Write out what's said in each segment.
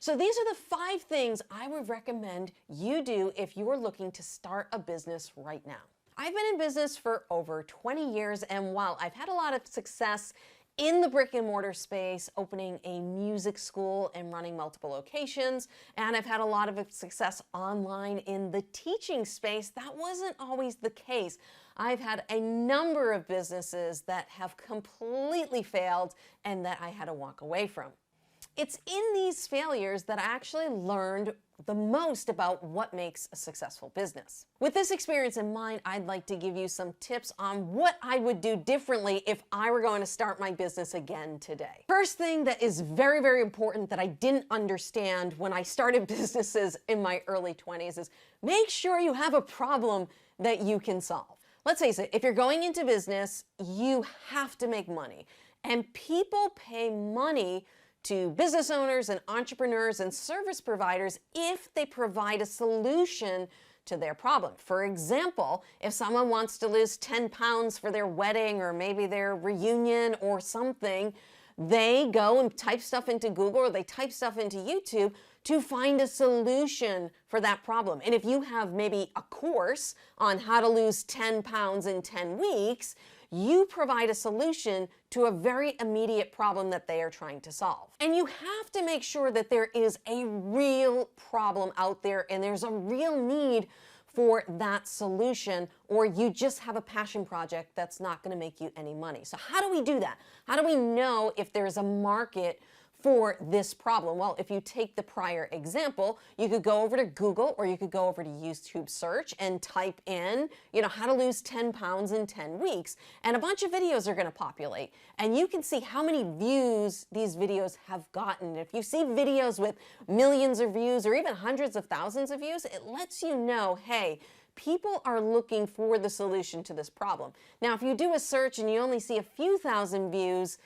So these are the 5 things I would recommend you do if you're looking to start a business right now. I've been in business for over 20 years, and while I've had a lot of success in the brick and mortar space, opening a music school and running multiple locations, and I've had a lot of success online in the teaching space, that wasn't always the case. I've had a number of businesses that have completely failed and that I had to walk away from. It's in these failures that I actually learned the most about what makes a successful business. With this experience in mind, I'd like to give you some tips on what I would do differently if I were going to start my business again today. First thing that is very, very important that I didn't understand when I started businesses in my early 20s is make sure you have a problem that you can solve. Let's face it, if you're going into business, you have to make money. And people pay money to business owners and entrepreneurs and service providers if they provide a solution to their problem. For example, if someone wants to lose 10 pounds for their wedding or maybe their reunion or something, they go and type stuff into Google or they type stuff into YouTube to find a solution for that problem. And if you have maybe a course on how to lose 10 pounds in 10 weeks, you provide a solution to a very immediate problem that they are trying to solve. And you have to make sure that there is a real problem out there and there's a real need for that solution, or you just have a passion project that's not going to make you any money. So how do we do that? How do we know if there's a market for this problem? Well, if you take the prior example, you could go over to Google or you could go over to YouTube search and type in, how to lose 10 pounds in 10 weeks. And a bunch of videos are going to populate. And you can see how many views these videos have gotten. If you see videos with millions of views or even hundreds of thousands of views, it lets you know, hey, people are looking for the solution to this problem. Now, if you do a search and you only see a few thousand views,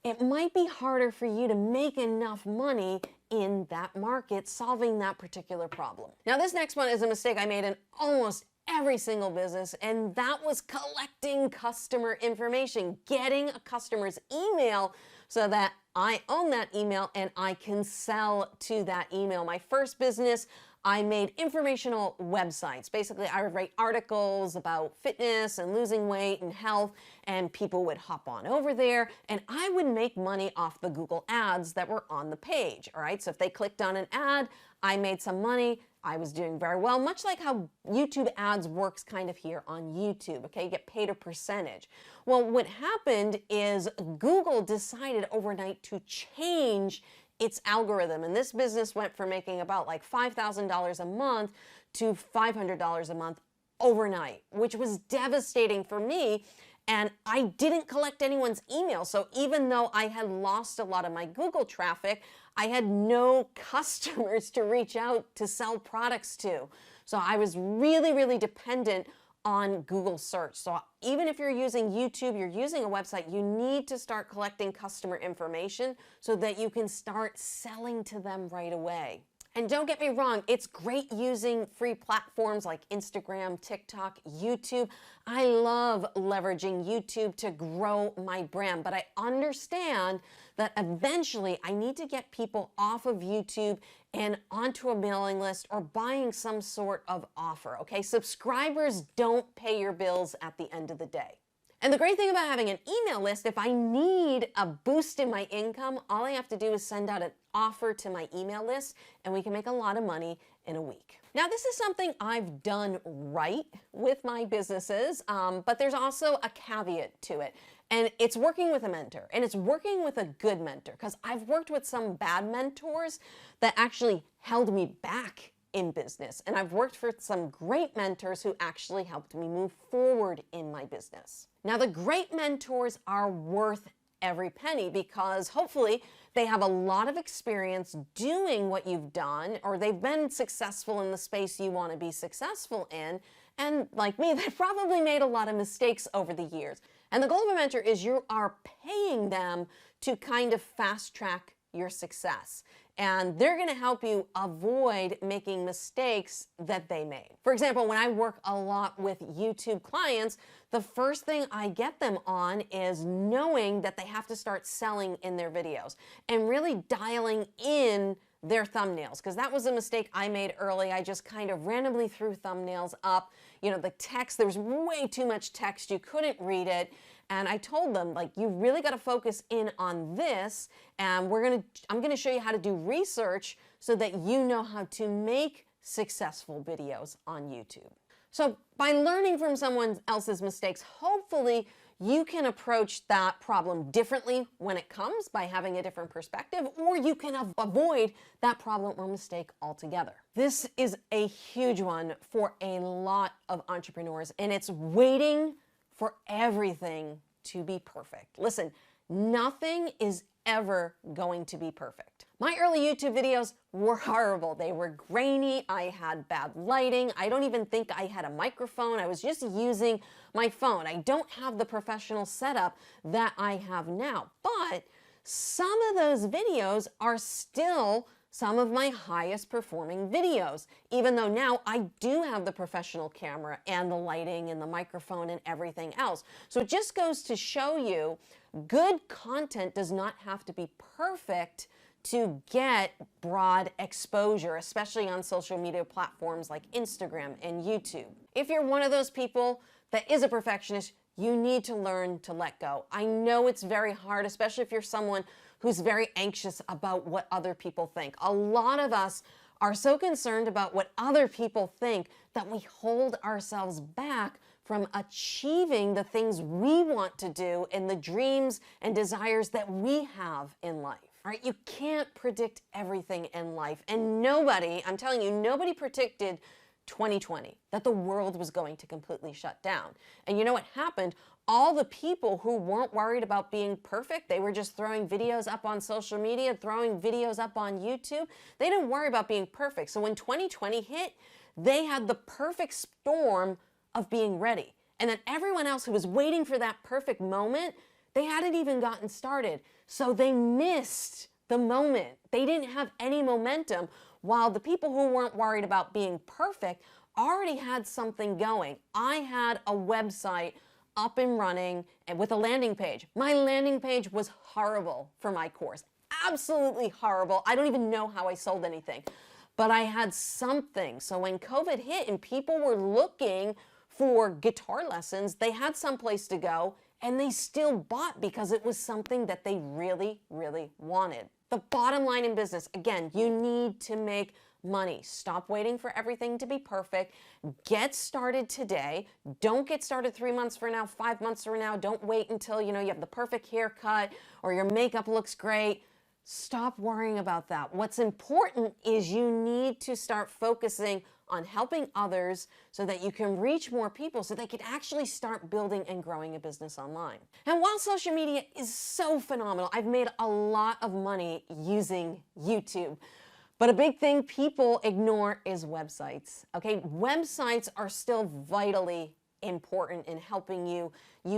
it might be harder for you to make enough money in that market solving that particular problem. Now, this next one is a mistake I made in almost every single business, and that was collecting customer information, getting a customer's email so that I own that email and I can sell to that email. My first business, I made informational websites. Basically, I would write articles about fitness and losing weight and health, and people would hop on over there, and I would make money off the Google ads that were on the page, all right? So if they clicked on an ad, I made some money. I was doing very well, much like how YouTube ads works kind of here on YouTube, okay? You get paid a percentage. Well, what happened is Google decided overnight to change its algorithm, and this business went from making about like $5,000 a month to $500 a month overnight, which was devastating for me. And I didn't collect anyone's email. So even though I had lost a lot of my Google traffic, I had no customers to reach out to sell products to. So I was really, really dependent on Google search. So even if you're using YouTube, you're using a website, you need to start collecting customer information so that you can start selling to them right away. And don't get me wrong, it's great using free platforms like Instagram, TikTok, YouTube. I love leveraging YouTube to grow my brand, but I understand that eventually I need to get people off of YouTube and onto a mailing list or buying some sort of offer, okay? Subscribers don't pay your bills at the end of the day. And the great thing about having an email list, if I need a boost in my income, all I have to do is send out an offer to my email list and we can make a lot of money in a week. Now, this is something I've done right with my businesses, but there's also a caveat to it. And it's working with a mentor, and it's working with a good mentor, because I've worked with some bad mentors that actually held me back in business. And I've worked for some great mentors who actually helped me move forward in my business. Now, the great mentors are worth every penny because hopefully they have a lot of experience doing what you've done, or they've been successful in the space you want to be successful in. And like me, they probably made a lot of mistakes over the years. And the goal of a mentor is you are paying them to kind of fast track your success. And they're going to help you avoid making mistakes that they made. For example, when I work a lot with YouTube clients, the first thing I get them on is knowing that they have to start selling in their videos and really dialing in their thumbnails, because that was a mistake I made early. I just kind of randomly threw thumbnails up. You know, the text, there was way too much text. You couldn't read it. And I told them, like, you really got to focus in on this. And I'm going to show you how to do research so that you know how to make successful videos on YouTube. So by learning from someone else's mistakes, hopefully you can approach that problem differently when it comes by having a different perspective, or you can avoid that problem or mistake altogether. This is a huge one for a lot of entrepreneurs, and it's waiting for everything to be perfect. Listen, nothing is ever going to be perfect. My early YouTube videos were horrible. They were grainy. I had bad lighting. I don't even think I had a microphone. I was just using my phone. I don't have the professional setup that I have now. But some of those videos are still some of my highest performing videos, even though now I do have the professional camera and the lighting and the microphone and everything else. So it just goes to show you, good content does not have to be perfect to get broad exposure, especially on social media platforms like Instagram and YouTube. If you're one of those people that is a perfectionist, you need to learn to let go. I know it's very hard, especially if you're someone who's very anxious about what other people think. A lot of us are so concerned about what other people think that we hold ourselves back from achieving the things we want to do and the dreams and desires that we have in life. All right, you can't predict everything in life. And nobody, I'm telling you, nobody predicted 2020, that the world was going to completely shut down. And you know what happened? All the people who weren't worried about being perfect, they were just throwing videos up on social media, throwing videos up on YouTube. They didn't worry about being perfect. So when 2020 hit, they had the perfect storm of being ready. And then everyone else who was waiting for that perfect moment, they hadn't even gotten started. So they missed the moment. They didn't have any momentum, while the people who weren't worried about being perfect already had something going. I had a website up and running and with a landing page. My landing page was horrible for my course. Absolutely horrible. I don't even know how I sold anything. But I had something. So when COVID hit and people were looking for guitar lessons, they had someplace to go, and they still bought because it was something that they really, really wanted. The bottom line in business, again, you need to make money. Stop waiting for everything to be perfect. Get started today. Don't get started 3 months from now, 5 months from now. Don't wait until you have the perfect haircut or your makeup looks great. Stop worrying about that. What's important is you need to start focusing on helping others so that you can reach more people so they can actually start building and growing a business online. And while social media is so phenomenal, I've made a lot of money using YouTube. But a big thing people ignore is websites, okay? Websites are still vitally important in helping you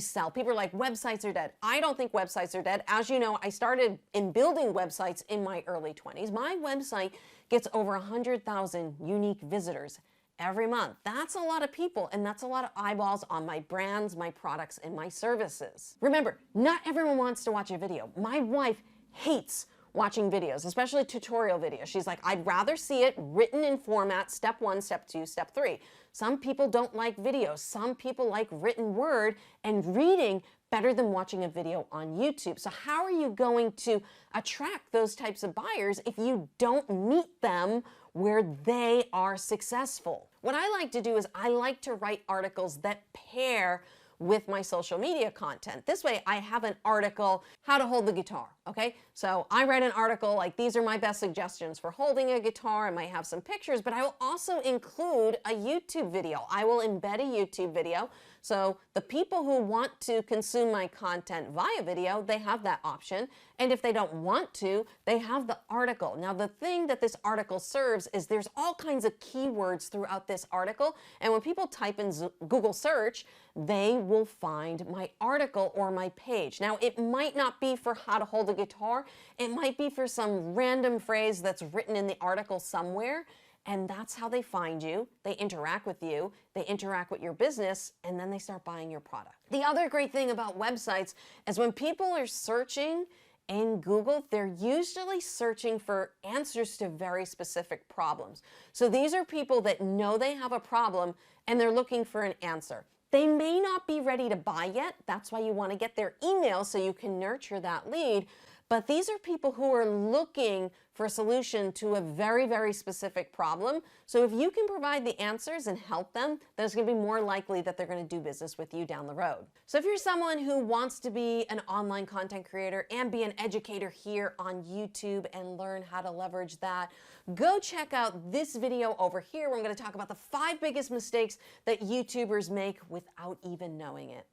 sell. People are like, websites are dead. I don't think websites are dead. As you know, I started in building websites in my early 20s. My website gets over 100,000 unique visitors every month. That's a lot of people, and that's a lot of eyeballs on my brands, my products, and my services. Remember, not everyone wants to watch a video. My wife hates watching videos, especially tutorial videos. She's like, I'd rather see it written in format, step 1, step 2, step 3. Some people don't like videos. Some people like written word and reading better than watching a video on YouTube. So how are you going to attract those types of buyers if you don't meet them where they are successful? What I like to do is I like to write articles that pair with my social media content. This way I have an article, how to hold the guitar, okay? So I write an article like, these are my best suggestions for holding a guitar. I might have some pictures, but I will also include a YouTube video. I will embed a YouTube video. So the people who want to consume my content via video, they have that option. And if they don't want to, they have the article. Now, the thing that this article serves is there's all kinds of keywords throughout this article. And when people type in Google search, they will find my article or my page. Now, it might not be for how to hold a guitar. It might be for some random phrase that's written in the article somewhere. And that's how they find you. They interact with you, they interact with your business, and then they start buying your product. The other great thing about websites is when people are searching in Google, they're usually searching for answers to very specific problems. So these are people that know they have a problem and they're looking for an answer. They may not be ready to buy yet. That's why you want to get their email so you can nurture that lead. But these are people who are looking for a solution to a very, very specific problem. So if you can provide the answers and help them, then it's going to be more likely that they're going to do business with you down the road. So if you're someone who wants to be an online content creator and be an educator here on YouTube and learn how to leverage that, go check out this video over here where I'm going to talk about the 5 biggest mistakes that YouTubers make without even knowing it.